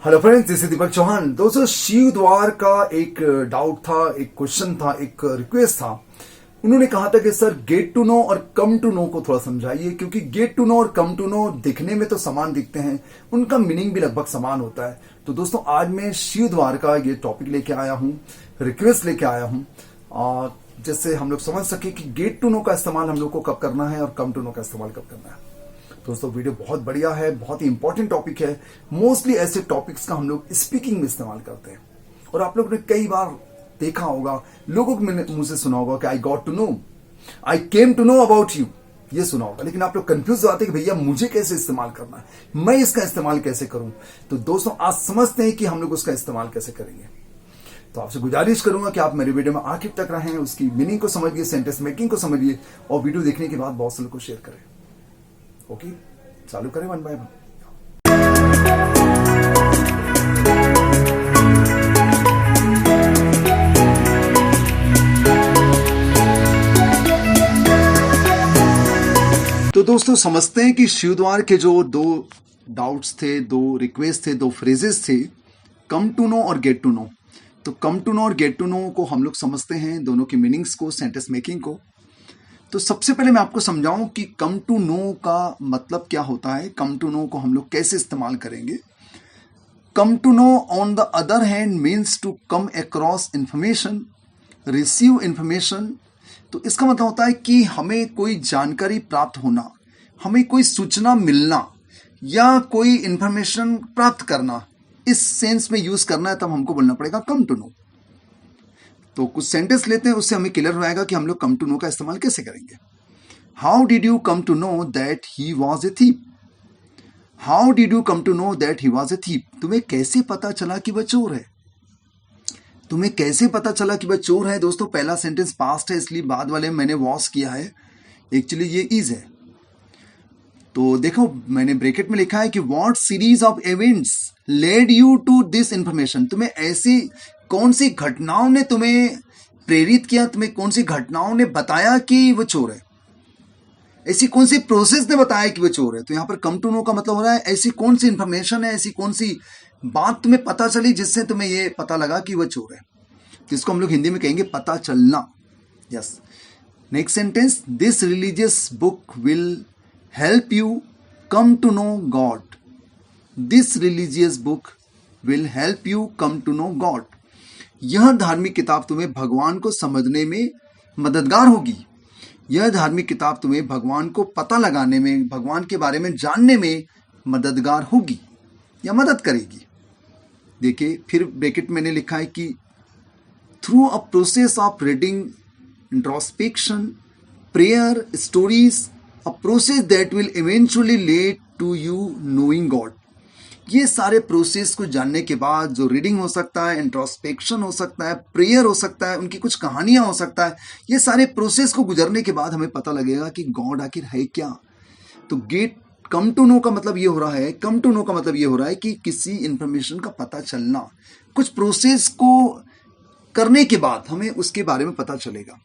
Hello friends, this is दीपक चौहान। दोस्तों, शिव द्वार का एक डाउट था, एक क्वेश्चन था, एक रिक्वेस्ट था। उन्होंने कहा था कि सर गेट टू नो और कम टू नो को थोड़ा समझाइए, क्योंकि गेट टू नो और कम टू नो दिखने में तो समान दिखते हैं, उनका मीनिंग भी लगभग समान होता है। तो दोस्तों, आज मैं शिव द्वार का ये टॉपिक लेके आया हूँ, रिक्वेस्ट लेके आया हूँ, और जिससे हम लोग समझ सके कि गेट टू नो का इस्तेमाल हम लोग को कब करना है और कम टू नो का इस्तेमाल कब करना है। दोस्तों, वीडियो बहुत बढ़िया है, बहुत ही इंपॉर्टेंट टॉपिक है। मोस्टली ऐसे टॉपिक्स का हम लोग स्पीकिंग में इस्तेमाल करते हैं, और आप लोगों ने कई बार देखा होगा, लोगों के मुंह से सुना होगा कि I got to know, I came to know about you, ये सुना होगा। लेकिन आप लोग कंफ्यूज हो जाते हैं कि भैया मुझे कैसे इस्तेमाल करना है, मैं इसका इस्तेमाल कैसे करूं। तो दोस्तों, आज समझते हैं कि हम लोग उसका इस्तेमाल कैसे करेंगे। तो आपसे गुजारिश करूंगा कि आप मेरे वीडियो में आखिर तक रहें, उसकी मीनिंग को समझिए, सेंटेंस मेकिंग को समझिए, और वीडियो देखने के बाद बहुत से लोग को शेयर करें। ओके, चालू करें वन बाय वन। तो दोस्तों, समझते हैं कि शिवद्वार के जो दो डाउट्स थे, दो रिक्वेस्ट थे, दो फ्रेजेस थे, कम टू नो और गेट टू नो। तो कम टू नो और गेट टू नो को हम लोग समझते हैं, दोनों की मीनिंग्स को, सेंटेंस मेकिंग को। तो सबसे पहले मैं आपको समझाऊं कि कम टू नो का मतलब क्या होता है, कम टू नो को हम लोग कैसे इस्तेमाल करेंगे। Come to know on the other hand means to come across information, receive information. तो इसका मतलब होता है कि हमें कोई जानकारी प्राप्त होना, हमें कोई सूचना मिलना, या कोई इंफॉर्मेशन प्राप्त करना, इस सेंस में यूज करना है, तब हमको बोलना पड़ेगा कम टू नो। तो कुछ सेंटेंस लेते हैं, उससे हमें क्लियर हो जाएगा कि हम लोग कम टू नो का इस्तेमाल कैसे करेंगे। How did you come to know that he was a thief? How did you come to know that he was a thief? तुम्हें कैसे पता चला कि वह चोर है? तुम्हें कैसे पता चला कि वह चोर है? दोस्तों, पहला सेंटेंस पास्ट है, इसलिए बाद वाले मैंने वॉज किया है, एक्चुअली ये इज है। तो देखो, मैंने ब्रैकेट में लिखा है कि what series of events led you to this information? तुम्हें ऐसी कौन सी घटनाओं ने तुम्हें प्रेरित किया, तुम्हें कौन सी घटनाओं ने बताया कि वो चोर है? ऐसी कौन सी प्रोसेस ने बताया कि वो चोर है? तो यहां पर कम टू नो का मतलब हो रहा है ऐसी कौन सी इंफॉर्मेशन है, ऐसी कौन सी बात तुम्हें पता चली जिससे तुम्हें ये पता लगा कि वो चोर है। जिसको हम लोग हिंदी में कहेंगे पता चलना। Yes. Next sentence, this religious book will help you come to know God. This religious book will help you come to know God. यह धार्मिक किताब तुम्हें भगवान को समझने में मददगार होगी। यह धार्मिक किताब तुम्हें भगवान को पता लगाने में, भगवान के बारे में जानने में मददगार होगी या मदद करेगी। देखिए, फिर ब्रैकेट मैंने लिखा है कि through a process of reading, introspection, prayer, stories, a process that will eventually lead to you knowing God. ये सारे प्रोसेस को जानने के बाद, जो रीडिंग हो सकता है, इंट्रोस्पेक्शन हो सकता है, प्रेयर हो सकता है, उनकी कुछ कहानियां हो सकता है, ये सारे प्रोसेस को गुजरने के बाद हमें पता लगेगा कि गॉड आखिर है क्या। तो गेट कम टू नो का मतलब ये हो रहा है, कम टू नो का मतलब ये हो रहा है कि किसी इंफॉर्मेशन का पता चलना, कुछ प्रोसेस को करने के बाद हमें उसके बारे में पता चलेगा।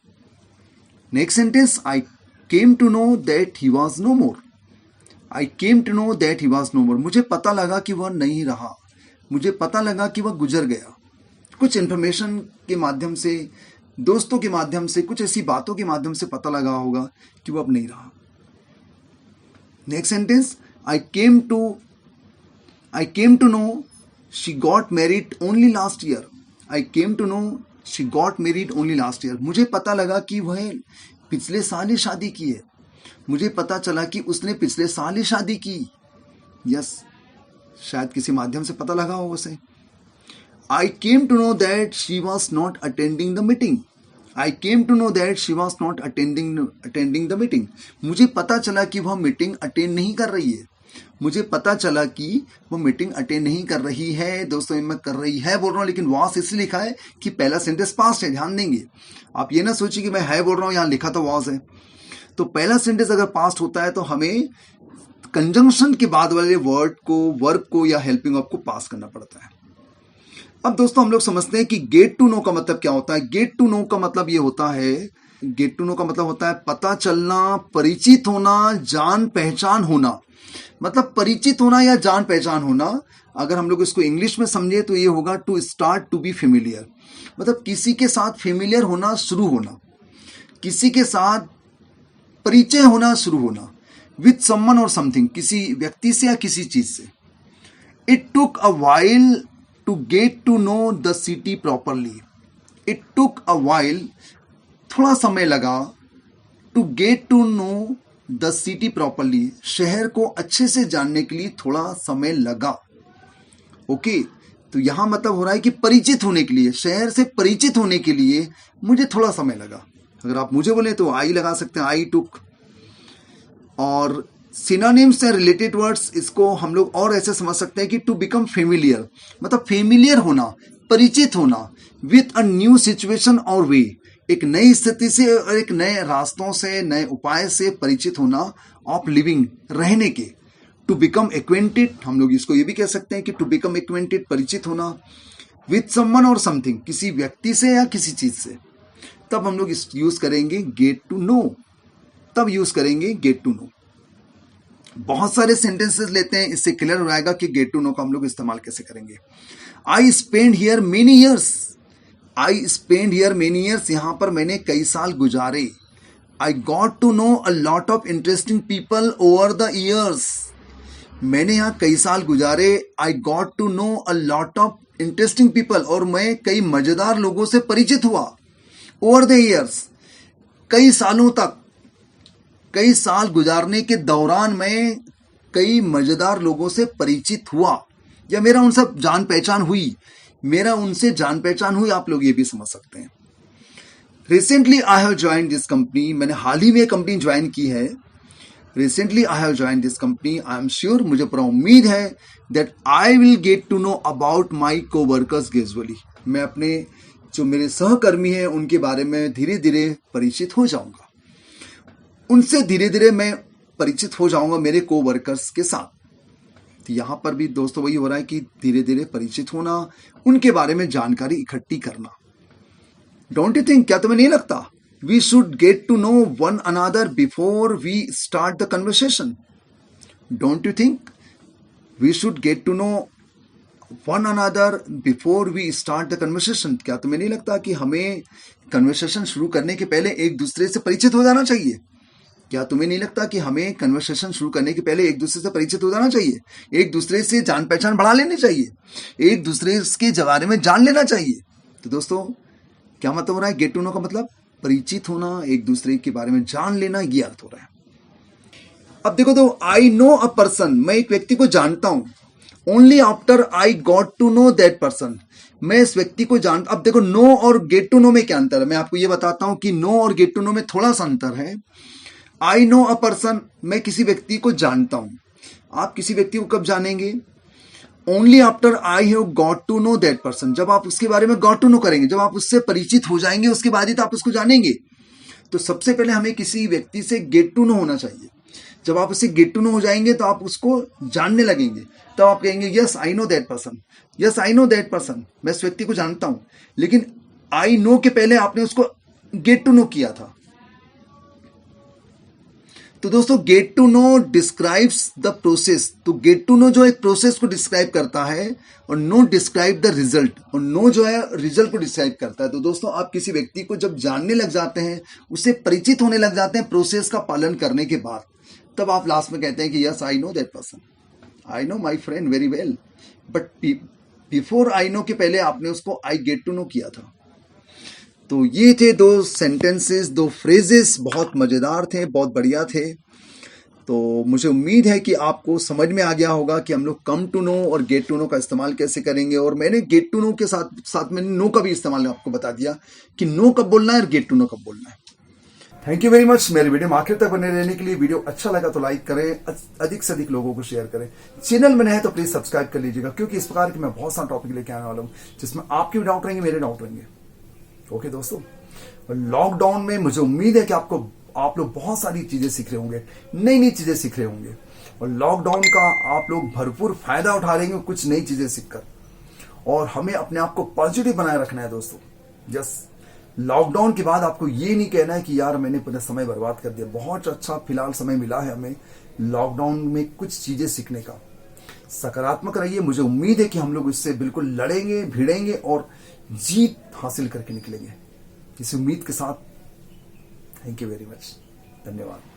Next sentence, I came to know that he was no more. I came to know that he was no more. मुझे पता लगा कि वह नहीं रहा, मुझे पता लगा कि वह गुजर गया। कुछ इंफॉर्मेशन के माध्यम से, दोस्तों के माध्यम से, कुछ ऐसी बातों के माध्यम से पता लगा होगा कि वह अब नहीं रहा। Next sentence, I came to know she got married only last year. I came to know she got married only last year. मुझे पता लगा कि वह पिछले साल ही शादी की है। मुझे पता चला कि उसने पिछले साल ही शादी की। यस, शायद किसी माध्यम से पता लगा हो उसे। I came to know that she was not attending the meeting. I came to know that she was not attending the meeting. मुझे पता चला कि वह मीटिंग अटेंड नहीं कर रही है। मुझे पता चला कि वो मीटिंग अटेंड नहीं कर रही है। दोस्तों, मैं कर रही है बोल रहा हूं, लेकिन वॉज इसलिए लिखा है कि पहला सेंटेंस पास्ट है, ध्यान देंगे। आप ये ना सोचिए कि मैं है बोल रहा हूं, यहां लिखा तो वॉज है। तो पहला सेंटेंस अगर पास्ट होता है तो हमें कंजंक्शन के बाद वाले वर्ड को, वर्ब को या हेल्पिंग वर्ब को पास करना पड़ता है। अब दोस्तों, हम लोग समझते हैं कि गेट टू नो का मतलब क्या होता है। गेट टू नो का मतलब ये होता है, गेट टू नो का मतलब होता है पता चलना, परिचित होना, जान पहचान होना। मतलब परिचित होना या जान पहचान होना। अगर हम लोग इसको इंग्लिश में समझे तो ये होगा to start to be familiar, मतलब किसी के साथ फेमिलियर होना शुरू होना, किसी के साथ परिचय होना शुरू होना, विथ समवन और समथिंग, किसी व्यक्ति से या किसी चीज से। It took a while to get to know the city properly. It took a while, थोड़ा समय लगा, to get to know the city properly, शहर को अच्छे से जानने के लिए थोड़ा समय लगा। ओके, तो यहां मतलब हो रहा है कि परिचित होने के लिए, शहर से परिचित होने के लिए मुझे थोड़ा समय लगा। अगर आप मुझे बोले तो आई लगा सकते हैं, आई टुक। और सिनोनिम्स एंड रिलेटेड वर्ड्स, इसको हम लोग और ऐसे समझ सकते हैं कि टू बिकम फेमिलियर, मतलब फेमिलियर होना, परिचित होना, विथ अ न्यू सिचुएशन और वे, एक नई स्थिति से और एक नए रास्तों से, नए उपाय से परिचित होना, ऑफ लिविंग, रहने के। टू बिकम एक्वेंटेड, हम लोग इसको ये भी कह सकते हैं कि टू बिकम एक्वेंटेड, परिचित होना, विथ समवन और समथिंग, किसी व्यक्ति से या किसी चीज से। तब हम लोग इस यूज करेंगे गेट टू नो, तब यूज करेंगे गेट टू नो। बहुत सारे सेंटेंसेस लेते हैं, इससे क्लियर हो जाएगा कि गेट टू नो का हम लोग इस्तेमाल कैसे करेंगे। I spend here many years, I spend here many years, यहां पर मैंने कई साल गुजारे। I got to know a lot of interesting people over the years, मैंने यहाँ कई साल गुजारे। I got to know a lot of interesting people, और मैं कई मजेदार लोगों से परिचित हुआ। ओवर द ईयर्स, कई सालों तक, कई साल गुजारने के दौरान मैं कई मजेदार लोगों से परिचित हुआ, या मेरा उनसे जान पहचान हुई, मेरा उनसे जान पहचान हुई, आप लोग ये भी समझ सकते हैं। Recently I have join this company, मैंने हाल ही में कंपनी ज्वाइन की है। Recently I have join this company, I am sure, मुझे पूरा उम्मीद है that I will get to know about my coworkers gradually, मैं अपने जो मेरे सहकर्मी हैं उनके बारे में धीरे धीरे परिचित हो जाऊंगा, उनसे धीरे धीरे मैं परिचित हो जाऊंगा, मेरे को वर्कर्स के साथ। तो यहां पर भी दोस्तों वही हो रहा है कि धीरे धीरे परिचित होना, उनके बारे में जानकारी इकट्ठी करना। डोंट यू थिंक, क्या तुम्हें नहीं लगता we should get to know one another before we start the conversation? Don't you think we should get to know one another before we start the conversation? क्या तुम्हें नहीं लगता कि हमें कन्वर्सेशन शुरू करने के पहले एक दूसरे से परिचित हो जाना चाहिए? क्या तुम्हें नहीं लगता कि हमें कन्वर्सेशन शुरू करने के पहले एक दूसरे से परिचित हो जाना चाहिए, एक दूसरे से जान पहचान बढ़ा लेनी चाहिए, एक दूसरे के बारे में जान लेना चाहिए? तो दोस्तों क्या मतलब हो रहा है गेट टू नो का मतलब? परिचित होना, एक दूसरे के बारे में जान लेना, ये अर्थ हो रहा है। अब देखो तो आई नो अ पर्सन, मैं एक व्यक्ति को जानता हूं। Only after I got to know that person, मैं इस व्यक्ति को जान। अब देखो नो और गेट टू नो में क्या अंतर है, मैं आपको ये बताता हूं कि नो और गेट टू नो में थोड़ा सा अंतर है। आई नो अ पर्सन, मैं किसी व्यक्ति को जानता हूं। आप किसी व्यक्ति को कब जानेंगे? Only after I have got to know that person, जब आप उसके बारे में गॉट टू नो करेंगे, जब आप उससे परिचित हो जाएंगे, उसके बाद ही तो आप उसको जानेंगे। तो सबसे पहले हमें किसी व्यक्ति से गेट टू नो होना चाहिए। जब आप उससे गेट टू नो हो जाएंगे तो आप उसको जानने लगेंगे, तब आप कहेंगे yes I know that person, yes I know that person, मैं इस व्यक्ति को जानता हूं। लेकिन आई नो के पहले आपने उसको गेट टू नो किया था। तो दोस्तों get to know describes the process, तो गेट टू नो जो एक प्रोसेस को डिस्क्राइब करता है, और नो डिस्क्राइब द रिजल्ट, और नो जो है रिजल्ट को डिस्क्राइब करता है। तो दोस्तों आप किसी व्यक्ति को जब जानने लग जाते हैं, उससे परिचित होने लग जाते हैं प्रोसेस का पालन करने के बाद, तब आप लास्ट में कहते हैं कि yes I know that person, I know my friend very well, but before I know के पहले आपने उसको आई गेट टू नो किया था। तो ये थे दो सेंटेंसेस, दो फ्रेजेस, बहुत मजेदार थे, बहुत बढ़िया थे। तो मुझे उम्मीद है कि आपको समझ में आ गया होगा कि हम लोग कम टू नो और गेट टू नो का इस्तेमाल कैसे करेंगे। और मैंने गेट टू नो के साथ साथ मैंने नो का भी इस्तेमाल आपको बता दिया कि नो कब बोलना है और गेट टू नो कब बोलना है। थैंक यू वेरी मच मेरे वीडियो में आखिर तक बने रहने के लिए। वीडियो अच्छा लगा तो लाइक करें, अधिक से अधिक लोगों को शेयर करें। चैनल में नए हैं तो प्लीज सब्सक्राइब कर लीजिएगा, क्योंकि इस प्रकार के मैं बहुत सारा टॉपिक लेके आने वाला हूं, जिसमें आपके भी डाउट रहेंगे, मेरे डाउट रहेंगे। ओके दोस्तों, लॉकडाउन में मुझे उम्मीद है कि आप लोग बहुत सारी चीजें सीख रहे होंगे, नई नई चीजें सीख रहे होंगे, और लॉकडाउन का आप लोग भरपूर फायदा उठा रहे होंगे कुछ नई चीजें सीखकर। और हमें अपने आप को पॉजिटिव बनाए रखना है दोस्तों। यस, लॉकडाउन के बाद आपको ये नहीं कहना है कि यार मैंने पूरा समय बर्बाद कर दिया। बहुत अच्छा फिलहाल समय मिला है हमें लॉकडाउन में कुछ चीजें सीखने का। सकारात्मक रहिए, मुझे उम्मीद है कि हम लोग इससे बिल्कुल लड़ेंगे, भिड़ेंगे और जीत हासिल करके निकलेंगे। इस उम्मीद के साथ थैंक यू वेरी मच, धन्यवाद।